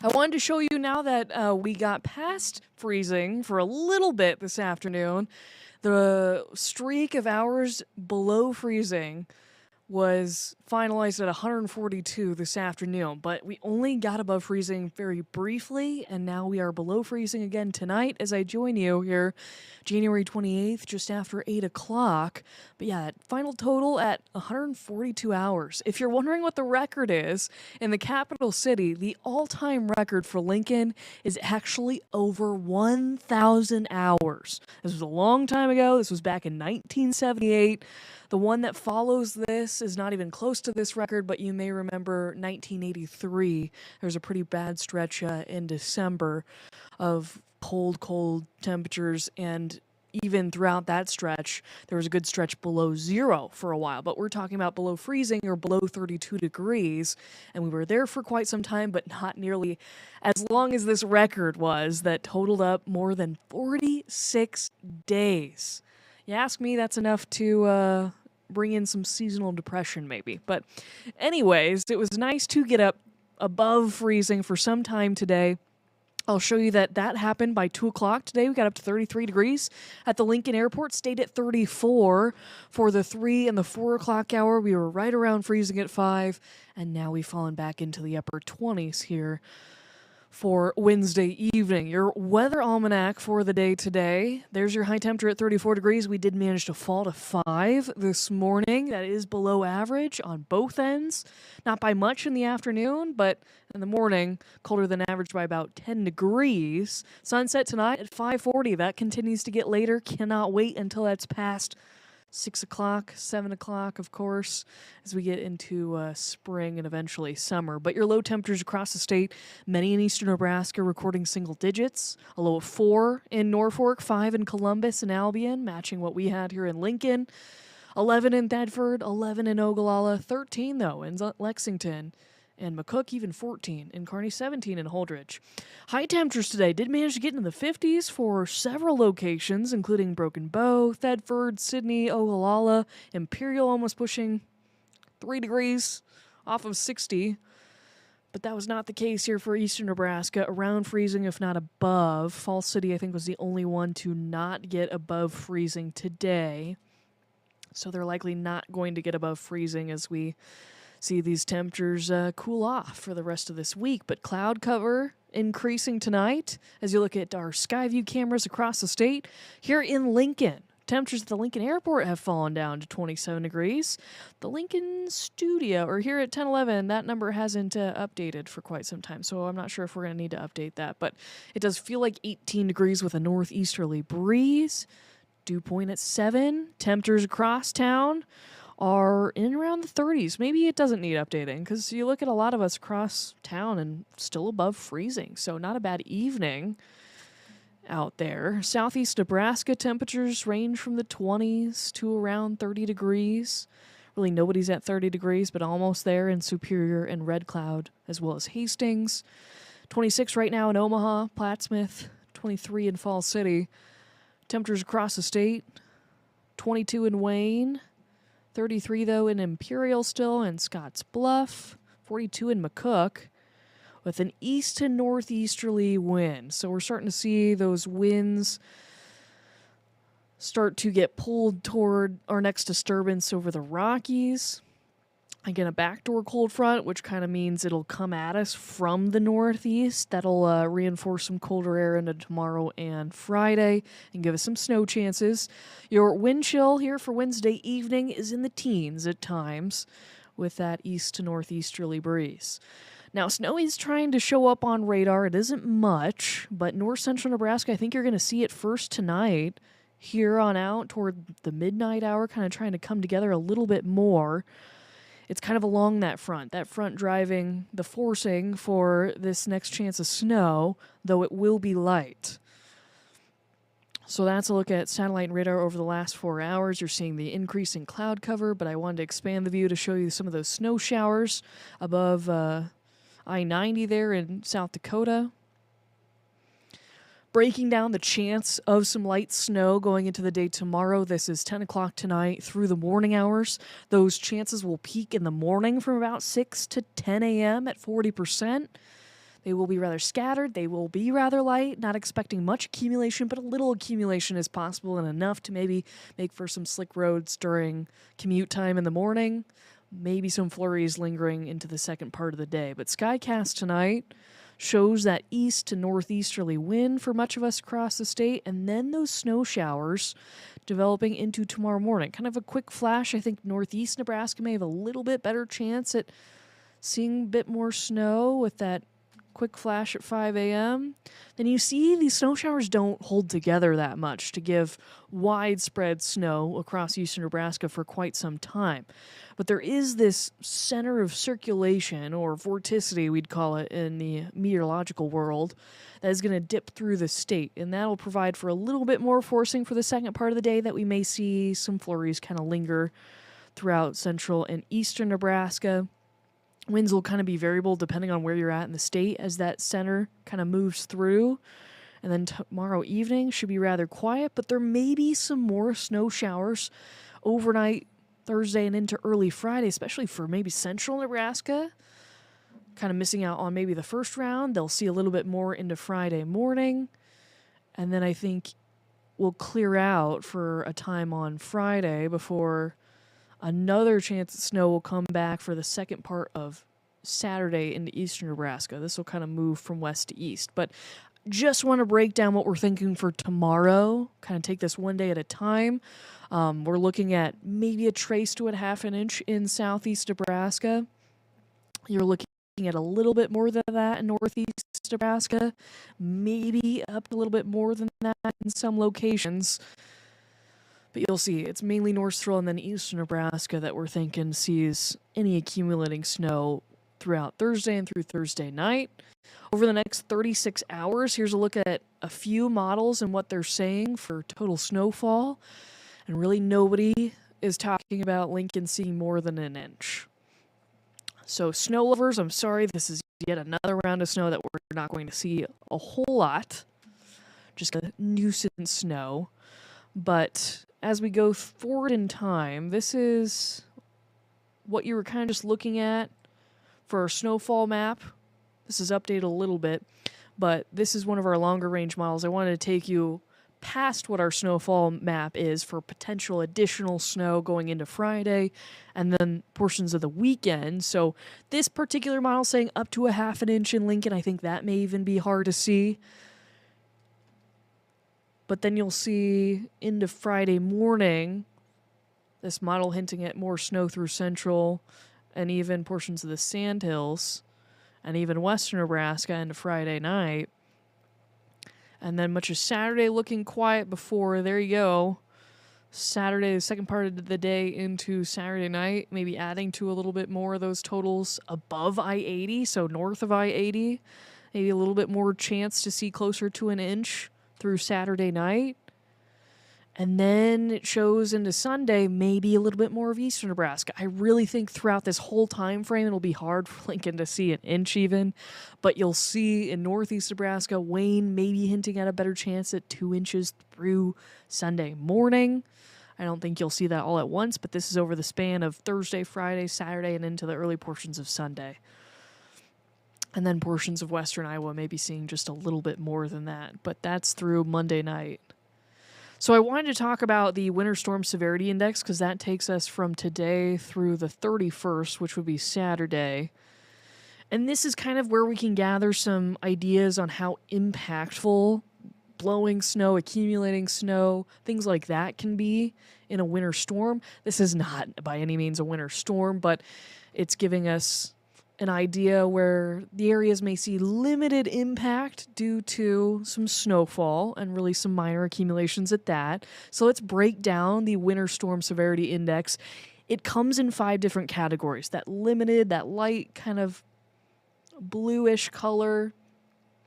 I wanted to show you now that we got past freezing for a little bit this afternoon. The streak of hours below freezing was finalized at 142 this afternoon, but we only got above freezing very briefly, and now we are below freezing again tonight as I join you here, January 28th, just after 8 o'clock. But yeah, final total at 142 hours. If you're wondering what the record is, in the capital city, the all-time record for Lincoln is actually over 1,000 hours. This was a long time ago. This was back in 1978. The one that follows this is not even close to this record, but you may remember 1983. There was a pretty bad stretch in December of cold temperatures, and even throughout that stretch, there was a good stretch below zero for a while. But we're talking about below freezing or below 32 degrees, and we were there for quite some time, but not nearly as long as this record was that totaled up more than 46 days. You ask me, that's enough to bring in some seasonal depression maybe. But anyways, it was nice to get up above freezing for some time today. I'll show you that happened by 2 o'clock today. We got up to 33 degrees at the Lincoln Airport, stayed at 34 for the 3 and the 4 o'clock hour. We were right around freezing at 5, and now we've fallen back into the upper 20s here for Wednesday evening. Your weather almanac for the day today. There's your high temperature at 34 degrees. We did manage to fall to 5 this morning. That is below average on both ends. Not by much in the afternoon, but in the morning, colder than average by about 10 degrees. Sunset tonight at 5:40. That continues to get later. Cannot wait until that's past 6 o'clock, 7 o'clock, of course, as we get into spring and eventually summer. But your low temperatures across the state, many in eastern Nebraska recording single digits. A low of 4 in Norfolk, 5 in Columbus and Albion, matching what we had here in Lincoln. 11 in Thedford, 11 in Ogallala, 13, though, in Lexington and McCook, even 14 in Kearney, 17 in Holdridge. High temperatures today did manage to get into the 50s for several locations, including Broken Bow, Thedford, Sidney, Ogallala, Imperial almost pushing 3 degrees off of 60. But that was not the case here for eastern Nebraska. Around freezing, if not above. Falls City, I think, was the only one to not get above freezing today. So they're likely not going to get above freezing as we see these temperatures cool off for the rest of this week. But cloud cover increasing tonight as you look at our Skyview cameras across the state. Here in Lincoln, temperatures at the Lincoln Airport have fallen down to 27 degrees. The Lincoln Studio, or here at 1011, that number hasn't updated for quite some time, so I'm not sure if we're going to need to update that. But it does feel like 18 degrees with a northeasterly breeze. Dew point at 7. Temperatures across town are in around the 30s. Maybe it doesn't need updating because you look at a lot of us across town and still above freezing. So not a bad evening out there. Southeast Nebraska temperatures range from the 20s to around 30 degrees. Really nobody's at 30 degrees, but almost there in Superior and Red Cloud, as well as Hastings. 26 right now in Omaha, Plattsmouth, 23 in Falls City. Temperatures across the state, 22 in Wayne, 33, though, in Imperial still, and Scotts Bluff, 42 in McCook, with an east to northeasterly wind. So we're starting to see those winds start to get pulled toward our next disturbance over the Rockies. Again, a backdoor cold front, which kind of means it'll come at us from the northeast. That'll reinforce some colder air into tomorrow and Friday and give us some snow chances. Your wind chill here for Wednesday evening is in the teens at times with that east to northeasterly breeze. Now, snow is trying to show up on radar. It isn't much, but north central Nebraska, I think you're going to see it first tonight. Here on out toward the midnight hour, kind of trying to come together a little bit more. It's kind of along that front driving the forcing for this next chance of snow, though it will be light. So that's a look at satellite and radar over the last 4 hours. You're seeing the increasing cloud cover, but I wanted to expand the view to show you some of those snow showers above I-90 there in South Dakota. Breaking down the chance of some light snow going into the day tomorrow. This is 10 o'clock tonight through the morning hours. Those chances will peak in the morning from about 6 to 10 a.m. at 40%. They will be rather scattered. They will be rather light, not expecting much accumulation, but a little accumulation is possible and enough to maybe make for some slick roads during commute time in the morning. Maybe some flurries lingering into the second part of the day. But Skycast tonight shows that east to northeasterly wind for much of us across the state, and then those snow showers developing into tomorrow morning. Kind of a quick flash. I think northeast Nebraska may have a little bit better chance at seeing a bit more snow with that quick flash at 5 a.m. Then you see these snow showers don't hold together that much to give widespread snow across eastern Nebraska for quite some time. But there is this center of circulation, or vorticity we'd call it in the meteorological world, that is going to dip through the state, and that'll provide for a little bit more forcing for the second part of the day that we may see some flurries kind of linger throughout central and eastern Nebraska. Winds will kind of be variable depending on where you're at in the state as that center kind of moves through. And then tomorrow evening should be rather quiet, but there may be some more snow showers overnight Thursday and into early Friday, especially for maybe central Nebraska. Kind of missing out on maybe the first round. They'll see a little bit more into Friday morning. And then I think we'll clear out for a time on Friday before another chance that snow will come back for the second part of Saturday into eastern Nebraska. This will kind of move from west to east. But just want to break down what we're thinking for tomorrow. Kind of take this one day at a time. We're looking at maybe a trace to a half an inch in southeast Nebraska. You're looking at a little bit more than that in northeast Nebraska. Maybe up a little bit more than that in some locations. But you'll see, it's mainly north central and then eastern Nebraska that we're thinking sees any accumulating snow throughout Thursday and through Thursday night. Over the next 36 hours, here's a look at a few models and what they're saying for total snowfall. And really nobody is talking about Lincoln seeing more than an inch. So snow lovers, I'm sorry, this is yet another round of snow that we're not going to see a whole lot. Just a nuisance snow. But as we go forward in time, this is what you were kind of just looking at for our snowfall map. This is updated a little bit, but this is one of our longer range models. I wanted to take you past what our snowfall map is for potential additional snow going into Friday and then portions of the weekend. So this particular model saying up to a half an inch in Lincoln, I think that may even be hard to see. But then you'll see into Friday morning, this model hinting at more snow through central and even portions of the Sandhills and even western Nebraska into Friday night. And then much of Saturday looking quiet before, there you go. Saturday, the second part of the day into Saturday night, maybe adding to a little bit more of those totals above I-80, so north of I-80. Maybe a little bit more chance to see closer to an inch through Saturday night. And then it shows into Sunday, maybe a little bit more of eastern Nebraska. I really think throughout this whole time frame, it'll be hard for Lincoln to see an inch even. But you'll see in northeast Nebraska, Wayne maybe hinting at a better chance at 2 inches through Sunday morning. I don't think you'll see that all at once, but this is over the span of Thursday, Friday, Saturday, and into the early portions of Sunday. And then portions of western Iowa may be seeing just a little bit more than that. But that's through Monday night. So I wanted to talk about the Winter Storm Severity Index because that takes us from today through the 31st, which would be Saturday. And this is kind of where we can gather some ideas on how impactful blowing snow, accumulating snow, things like that can be in a winter storm. This is not by any means a winter storm, but it's giving us an idea where the areas may see limited impact due to some snowfall and really some minor accumulations at that. So let's break down the Winter Storm Severity Index. It comes in 5 different categories. That limited, that light kind of bluish color,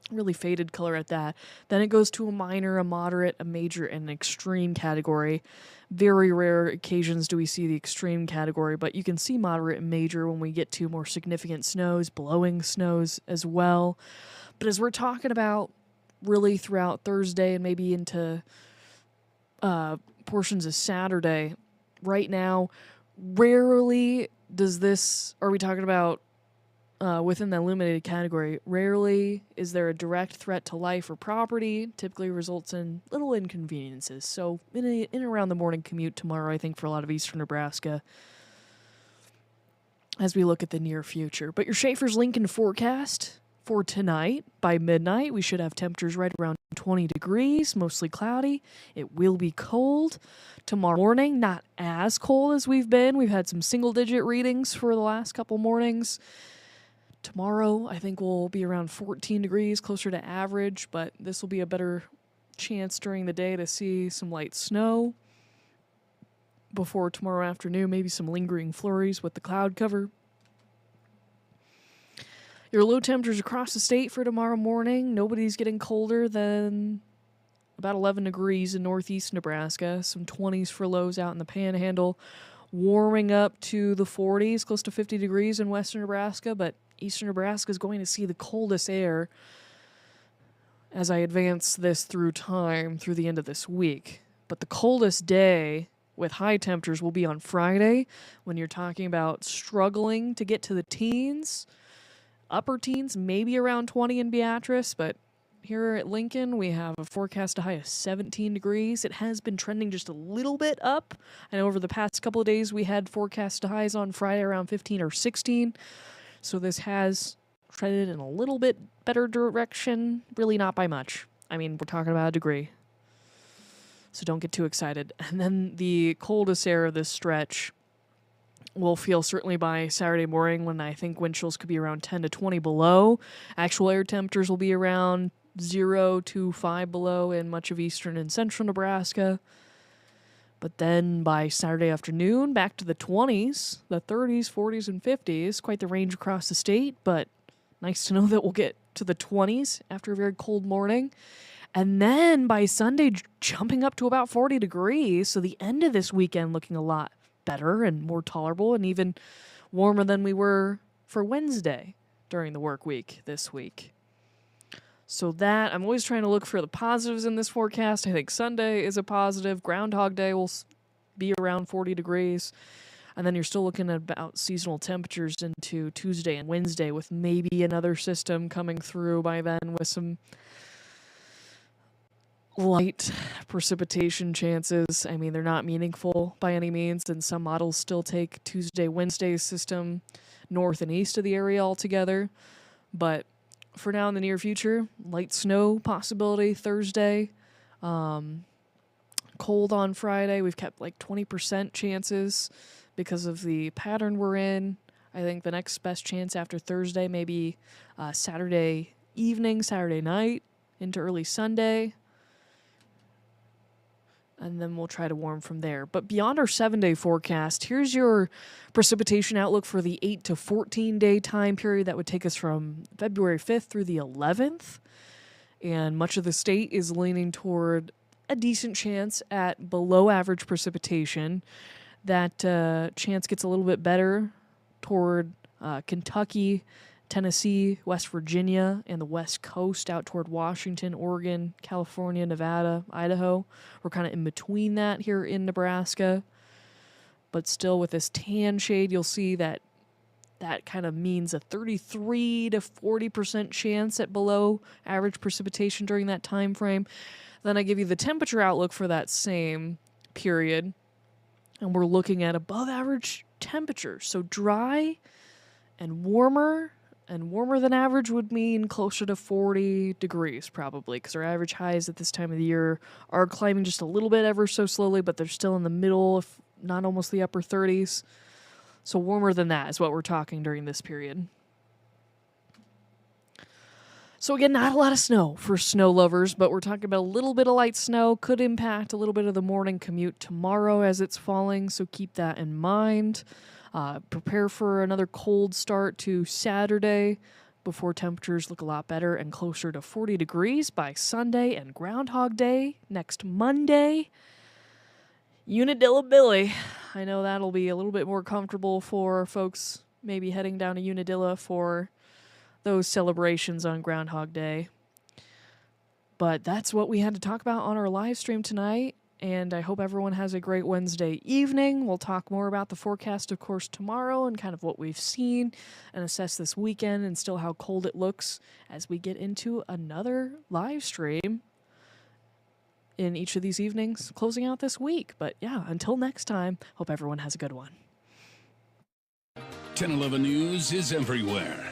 really faded color at that. Then it goes to a minor, a moderate, a major, and an extreme category. Very rare occasions do we see the extreme category, but you can see moderate and major when we get to more significant snows, blowing snows as well. But as we're talking about really throughout Thursday and maybe into portions of Saturday, right now, rarely are we talking about within the illuminated category, rarely is there a direct threat to life or property. Typically results in little inconveniences. So in and around the morning commute tomorrow, I think for a lot of eastern Nebraska, as we look at the near future. But your Schaefer's Lincoln forecast for tonight, by midnight, we should have temperatures right around 20 degrees, mostly cloudy. It will be cold. Tomorrow morning, not as cold as we've been. We've had some single-digit readings for the last couple mornings. Tomorrow, I think we'll be around 14 degrees, closer to average, but this will be a better chance during the day to see some light snow before tomorrow afternoon, maybe some lingering flurries with the cloud cover. Your low temperatures across the state for tomorrow morning, nobody's getting colder than about 11 degrees in northeast Nebraska, some 20s for lows out in the Panhandle, warming up to the 40s, close to 50 degrees in western Nebraska, but eastern Nebraska is going to see the coldest air as I advance this through time through the end of this week. But the coldest day with high temperatures will be on Friday, when you're talking about struggling to get to the teens, upper teens, maybe around 20 in Beatrice, but here at Lincoln, we have a forecast a high of 17 degrees. It has been trending just a little bit up. I know over the past couple of days, we had forecast highs on Friday around 15 or 16. So this has trended in a little bit better direction, really not by much. I mean, we're talking about a degree. So don't get too excited. And then the coldest air of this stretch will feel certainly by Saturday morning, when I think wind chills could be around 10 to 20 below. Actual air temperatures will be around 0 to 5 below in much of eastern and central Nebraska. But then by Saturday afternoon, back to the 20s, the 30s, 40s, and 50s. Quite the range across the state, but nice to know that we'll get to the 20s after a very cold morning. And then by Sunday, jumping up to about 40 degrees. So the end of this weekend looking a lot better and more tolerable, and even warmer than we were for Wednesday during the work week this week. So that, I'm always trying to look for the positives in this forecast. I think Sunday is a positive. Groundhog Day will be around 40 degrees. And then you're still looking at about seasonal temperatures into Tuesday and Wednesday, with maybe another system coming through by then with some light precipitation chances. I mean, they're not meaningful by any means, and some models still take Tuesday, Wednesday's system north and east of the area altogether. But for now, in the near future, light snow possibility Thursday. Cold on Friday. We've kept like 20% chances because of the pattern we're in. I think the next best chance after Thursday, maybe Saturday evening, Saturday night, into early Sunday. And then we'll try to warm from there. But beyond our 7-day forecast, here's your precipitation outlook for the 8 to 14-day time period. That would take us from February 5th through the 11th. And much of the state is leaning toward a decent chance at below average precipitation. That chance gets a little bit better toward Kentucky, Tennessee, West Virginia, and the West Coast out toward Washington, Oregon, California, Nevada, Idaho. We're kind of in between that here in Nebraska. But still with this tan shade, you'll see that that kind of means a 33 to 40% chance at below average precipitation during that time frame. Then I give you the temperature outlook for that same period, and we're looking at above average temperatures. So dry and warmer than average would mean closer to 40 degrees probably, because our average highs at this time of the year are climbing just a little bit ever so slowly, but they're still in the middle, if not almost the upper 30s. So warmer than that is what we're talking during this period. So again, not a lot of snow for snow lovers, but we're talking about a little bit of light snow. Could impact a little bit of the morning commute tomorrow as it's falling, so keep that in mind. Prepare for another cold start to Saturday before temperatures look a lot better and closer to 40 degrees by Sunday, and Groundhog Day next Monday. Unadilla Billy. I know that'll be a little bit more comfortable for folks maybe heading down to Unadilla for those celebrations on Groundhog Day. But that's what we had to talk about on our live stream tonight. And I hope everyone has a great Wednesday evening. We'll talk more about the forecast, of course, tomorrow and kind of what we've seen and assess this weekend and still how cold it looks as we get into another live stream in each of these evenings closing out this week. But yeah, until next time, hope everyone has a good one. 1011 News is everywhere.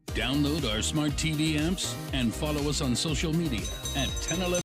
Download our smart TV apps and follow us on social media at 1011.